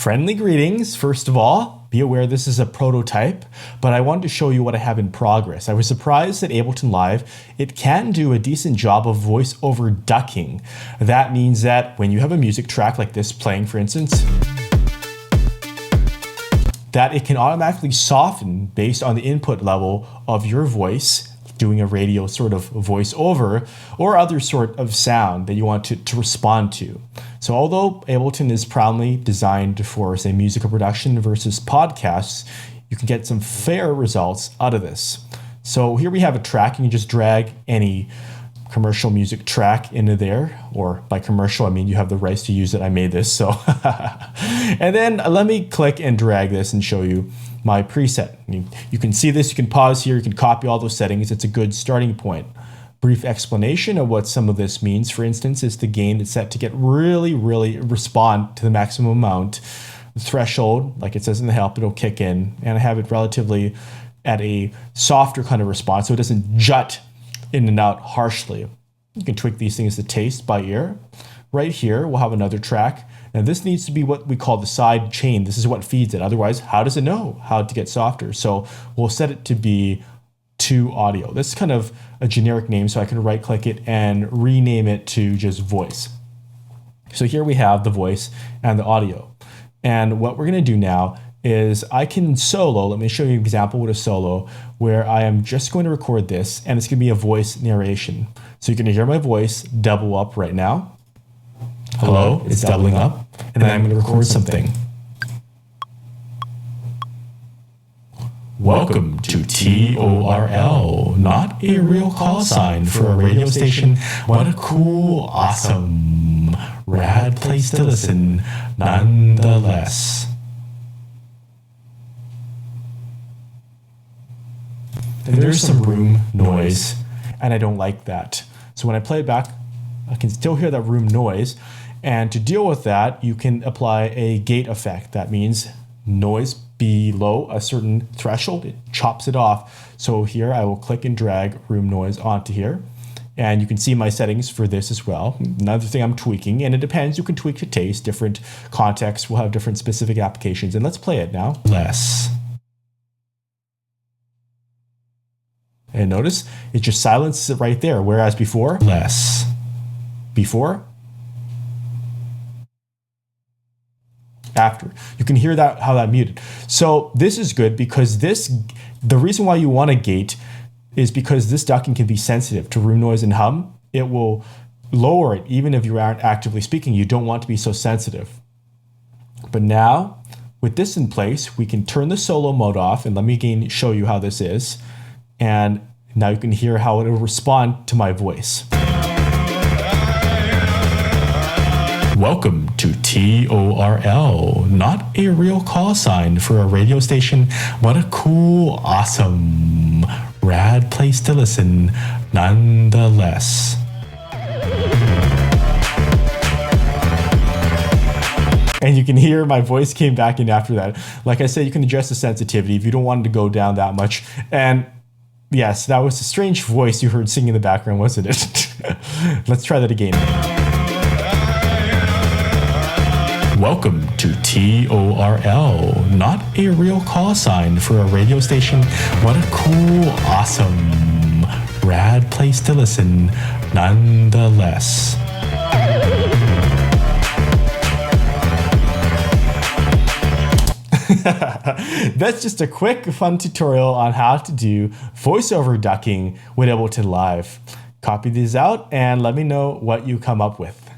Friendly greetings, first of all. Be aware this is a prototype, but I wanted to show you what I have in progress. I was surprised that Ableton Live, it can do a decent job of voiceover ducking. That means that when you have a music track like this playing, for instance, that it can automatically soften based on the input level of your voice, doing a radio sort of voiceover or other sort of sound that you want to respond to. So although Ableton is proudly designed for, say, musical production versus podcasts, you can get some fair results out of this. So here we have a track. You can just drag any commercial music track into there, or by commercial, I mean you have the rights to use it. I made this, so. And then let me click and drag this and show you my preset. You can see this, you can pause here, you can copy all those settings. It's a good starting point. Brief explanation of what some of this means, for instance, is the gain is set to get really respond to the maximum amount. The threshold, like it says in the help, it'll kick in, and I have it relatively at a softer kind of response so it doesn't jut in and out harshly. You can tweak these things to taste by ear. Right here, we'll have another track. Now this needs to be what we call the side chain. This is what feeds it. Otherwise, how does it know how to get softer? So we'll set it to be to audio. This is kind of a generic name, so I can right click it and rename it to just voice. So here we have the voice and the audio. And what we're gonna do now is I can solo. Let me show you an example with a solo where I am just going to record this, and it's gonna be a voice narration. So you're gonna hear my voice double up right now. Hello, it's doubling up. And then I'm gonna record something. Welcome to TORL, not a real call sign for a radio station. What a cool, awesome, rad place to listen, nonetheless. And there's some room noise, and I don't like that. So when I play it back, I can still hear that room noise. And to deal with that, you can apply a gate effect. That means noise below a certain threshold, it chops it off. So here I will click and drag room noise onto here. And you can see my settings for this as well. Another thing I'm tweaking, and it depends, you can tweak to taste. Different contexts will have different specific applications. And let's play it now. Less. And notice it just silences it right there. Whereas before, less. Before, after. You can hear that how that muted. So this is good because the reason why you want a gate is because this ducking can be sensitive to room noise and hum. It will lower it even if you aren't actively speaking. You don't want to be so sensitive. But now with this in place, we can turn the solo mode off, and let me again show you how this is. And now you can hear how it will respond to my voice. Welcome to TORL, not a real call sign for a radio station. What a cool, awesome, rad place to listen, nonetheless. And you can hear my voice came back in after that. Like I said, you can adjust the sensitivity if you don't want it to go down that much. And yes, that was a strange voice you heard singing in the background, wasn't it? Let's try that again. Welcome to TORL, not a real call sign for a radio station. What a cool, awesome, rad place to listen, nonetheless. That's just a quick, fun tutorial on how to do voiceover ducking with Ableton Live. Copy these out and let me know what you come up with.